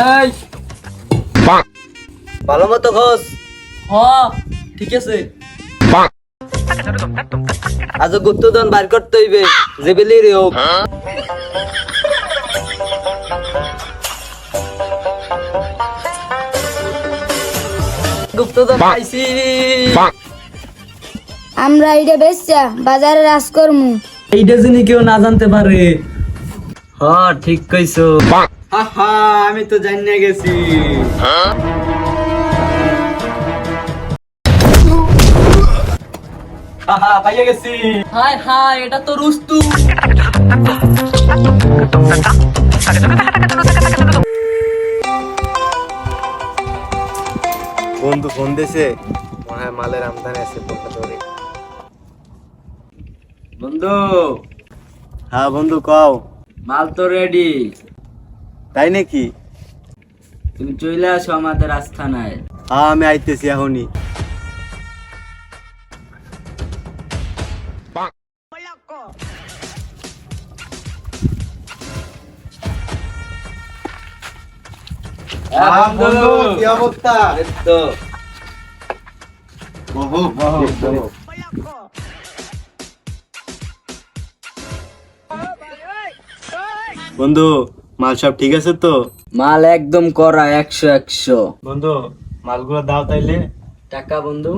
এই ভালো মতো খোঁজ। হ ঠিক আছে। আজ গুপ্তধন বার করতে হইবে, যে বেলির হোক। গুপ্তধন পাইছি। আমরা এটা বেচা বাজারে রাজ করমু। এইটা যিনি কেউ না জানতে পারে। হ ঠিক কইছো। আমি তো জানিয়ে গেছি। পাইয়া গেছি। হায় হায়, এটা তো রুস্তু। বন্ধু ফোন দিছে, মনে হয় মালের আমদানি আছে কলকাতা। বন্ধু, হ্যাঁ বন্ধু কও। মাল তো রেডি। তাই নাকি? তুমি চলে আসো আমাদের আস্থানায়। হ্যাঁ আমি আইতেছি এখনই। বন্ধু, কি অবস্থা? এই তো। বন্ধু মাল সব ঠিক আছে তো? মাল একদম করা 100-100। বন্ধু মালগুলো দাও তাইলে। টাকা বন্ধু?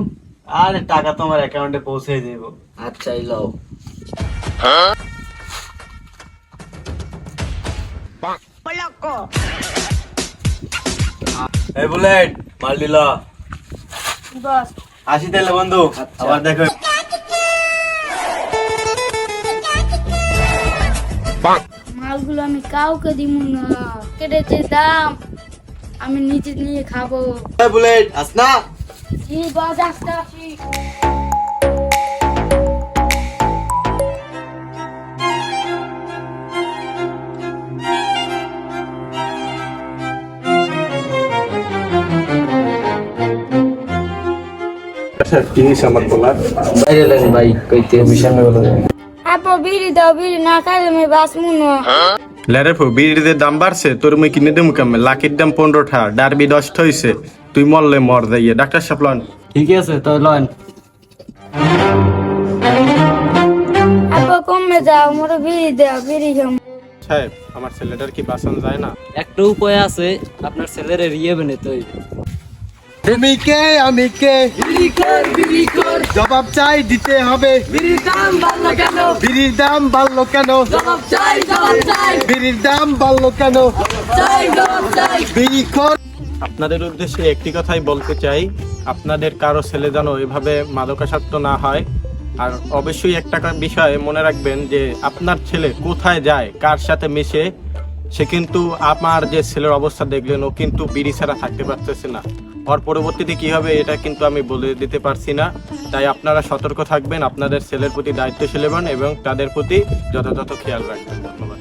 আরে টাকা তোমার অ্যাকাউন্টে পৌঁছে দেব। আচ্ছা এই লও। এই বুলেট মাল দিল। বস আসি তাইলে বন্ধু, আচ্ছা। আবার দেখো। মালগুলো আমি কাউকে দিব না, কেটেছে দাম আমি নিজে নিয়ে খাবো। এই বুলেট আস না। জি বস, আস্তে আসি। বাইরে লেন ভাই, কইতে বিশাল বলো। আপো বিড়ি দাও, বিড়ি না খাইলে আমি বাঁচমু না। লেরে ফো বিড়ির দাম বাড়ছে, তোর মুই কিনে দেবো কেমন? লাকির দাম 15টা, ডারবি 10টা হইছে, তুই মরলে মর যাইয়ে। ডাক্তার সাহেব লন। ঠিক আছে তো লন। আপো কমে যাও, মোরে বিড়ি দাও, বিড়ি খাম। সাহেব আমার ছেলেটার কি বাঁচানো যায় না? একটা উপায় আছে, আপনার ছেলের রিয়ে বানাতে হইবে। তুমি কে আমি কে, জবাব চাই দিতে হবে। বিড়ির দাম বাড়লো কেন? বিড়ির দাম বাড়লো কেন? জবাব চাই, জবাব চাই, বিড়ির দাম বাড়লো কেন? চাই, জবাব চাই। বিড়ি খোর। আপনাদের উদ্দেশ্যে একটি কথাই বলতে চাই, আপনাদের কারো ছেলে যেন এভাবে মাদকাসক্ত না হয়। আর অবশ্যই একটা বিষয় মনে রাখবেন যে আপনার ছেলে কোথায় যায়, কার সাথে মিশে, সে কিন্তু আমার যে ছেলের অবস্থা দেখলেন, ও কিন্তু বিড়ি ছাড়া থাকতে পারতেছে না। ওর পরবর্তীতে কি হবে এটা কিন্তু আমি বলে দিতে পারছি না। তাই আপনারা সতর্ক থাকবেন, আপনাদের ছেলের প্রতি দায়িত্বশীল হবেন এবং তাদের প্রতি যথাযথ খেয়াল রাখবেন। ধন্যবাদ।